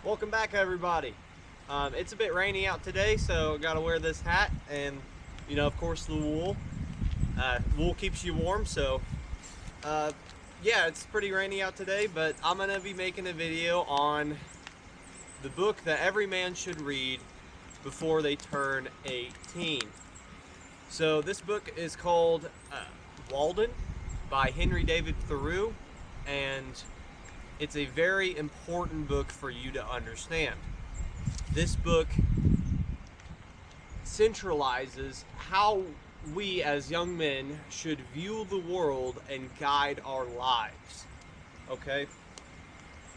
Welcome back, everybody. It's a bit rainy out today, so I gotta wear this hat, and of course, the wool. Wool keeps you warm, so uh, yeah, it's pretty rainy out today. But I'm gonna be making a video on the book that every man should read before they turn 18. So this book is called Walden by Henry David Thoreau, and it's a very important book for you to understand. This book centralizes how we as young men should view the world and guide our lives. Okay?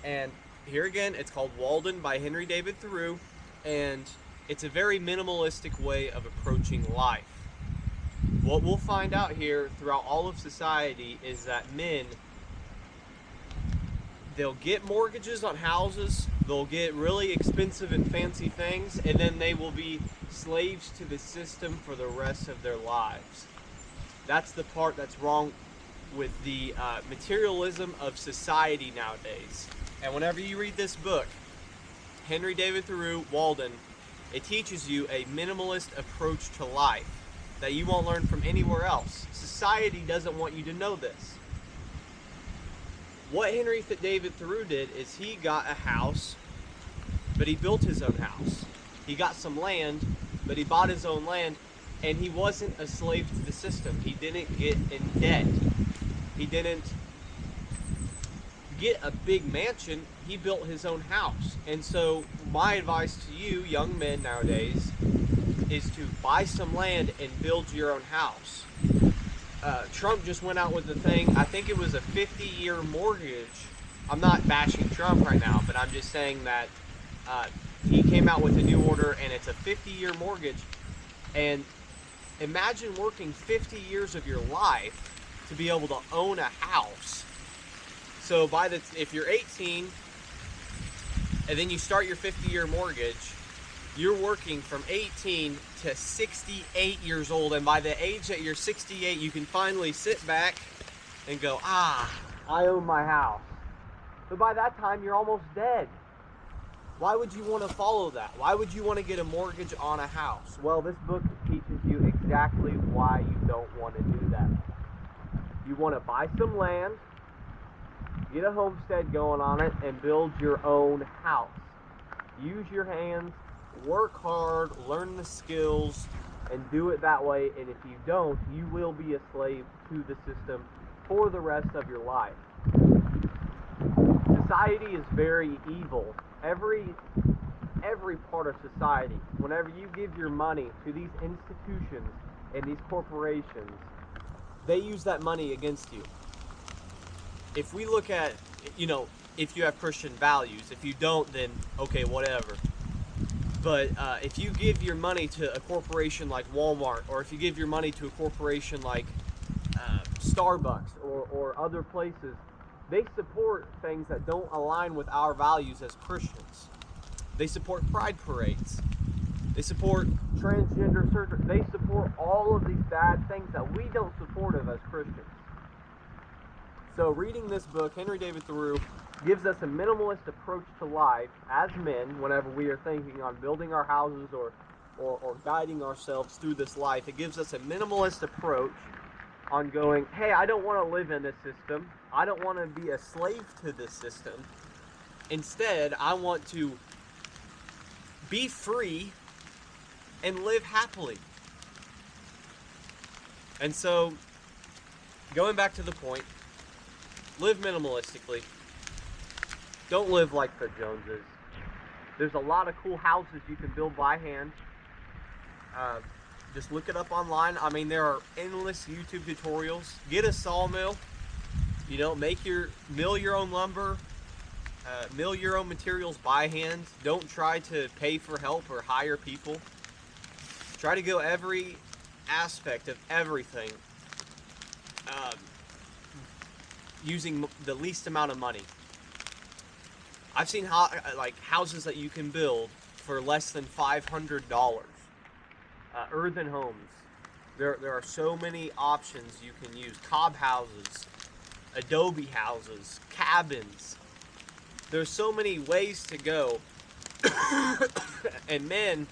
And here again, it's called Walden by Henry David Thoreau, and it's a very minimalistic way of approaching life. What we'll find out here throughout all of society is that men, they'll get mortgages on houses, they'll get really expensive and fancy things, and then they will be slaves to the system for the rest of their lives. That's the part that's wrong with the materialism of society nowadays. And whenever you read this book, Henry David Thoreau, Walden, it teaches you a minimalist approach to life that you won't learn from anywhere else. Society doesn't want you to know this. What Henry David Thoreau did is he got a house, but he built his own house. He got some land, but he bought his own land, and he wasn't a slave to the system. He didn't get in debt. He didn't get a big mansion. He built his own house. And so my advice to you, young men nowadays, is to buy some land and build your own house. Trump just went out with the thing, I think it was a 50-year mortgage. I'm not bashing Trump right now, but I'm just saying that he came out with a new order, and it's a 50-year mortgage. And imagine working 50 years of your life to be able to own a house. So if you're 18 and then you start your 50-year mortgage, you're working from 18 to 68 years old, and by the age that you're 68, you can finally sit back and go, I own my house. But by that time, you're almost dead. Why would you want to follow that? Why would you want to get a mortgage on a house? Well, this book teaches you exactly why you don't want to do that. You want to buy some land, get a homestead going on it, and build your own house. Use your hands, work hard, learn the skills, and do it that way. And if you don't, you will be a slave to the system for the rest of your life. Society is very evil. Every part of society, whenever you give your money to these institutions and these corporations, they use that money against you. If we look at, if you have Christian values, if you don't, then okay, whatever. But if you give your money to a corporation like Walmart, or if you give your money to a corporation like Starbucks or other places, they support things that don't align with our values as Christians. They support pride parades. They support transgender surgery. They support all of these bad things that we don't support as Christians. So reading this book, Henry David Thoreau gives us a minimalist approach to life as men whenever we are thinking on building our houses or guiding ourselves through this life. It gives us a minimalist approach on going, hey, I don't want to live in this system. I don't want to be a slave to this system. Instead, I want to be free and live happily. And so, going back to the point, live minimalistically. Don't live like the Joneses. There's a lot of cool houses you can build by hand. Just look it up online. I mean, there are endless YouTube tutorials. Get a sawmill. Mill your own lumber. Mill your own materials by hand. Don't try to pay for help or hire people. Try to go every aspect of everything using the least amount of money. I've seen houses that you can build for less than $500. Earthen homes. There are so many options you can use. Cob houses, adobe houses, cabins. There's so many ways to go And men,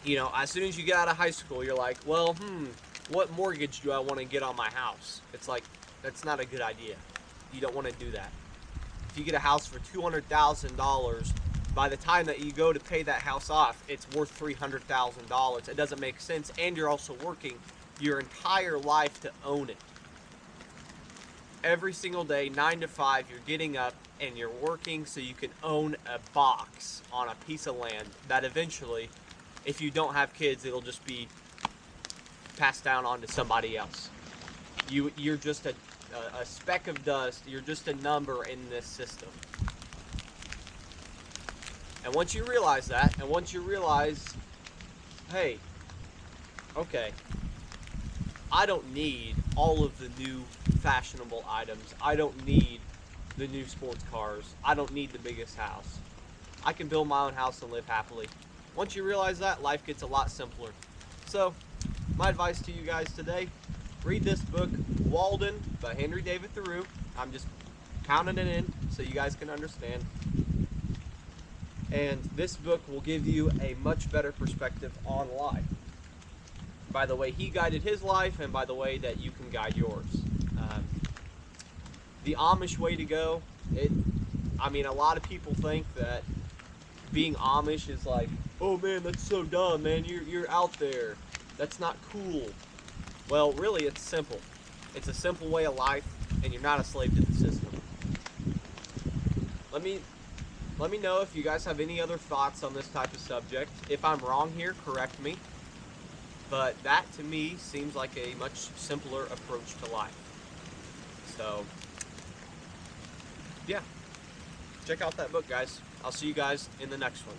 you know, as soon as you get out of high school, you're like, well, what mortgage do I want to get on my house? It's like, that's not a good idea. You don't want to do that. If you get a house for $200,000, by the time that you go to pay that house off, it's worth $300,000. It doesn't make sense, and you're also working your entire life to own it. Every single day, 9 to 5, you're getting up and you're working so you can own a box on a piece of land that eventually, if you don't have kids, it'll just be passed down onto somebody else. You're just a speck of dust. You're just a number in this system. And once you realize that, and once you realize, hey, okay, I don't need all of the new fashionable items. I don't need the new sports cars. I don't need the biggest house. I can build my own house and live happily. Once you realize that, life gets a lot simpler. So, my advice to you guys today, read this book, Walden by Henry David Thoreau. I'm just pounding it in so you guys can understand. And this book will give you a much better perspective on life, by the way he guided his life and by the way that you can guide yours. The Amish way to go, I mean, a lot of people think that being Amish is like, oh man, that's so dumb, man, you're out there. That's not cool. Well, really, it's simple. It's a simple way of life, and you're not a slave to the system. Let me know if you guys have any other thoughts on this type of subject. If I'm wrong here, correct me. But that, to me, seems like a much simpler approach to life. So, yeah. Check out that book, guys. I'll see you guys in the next one.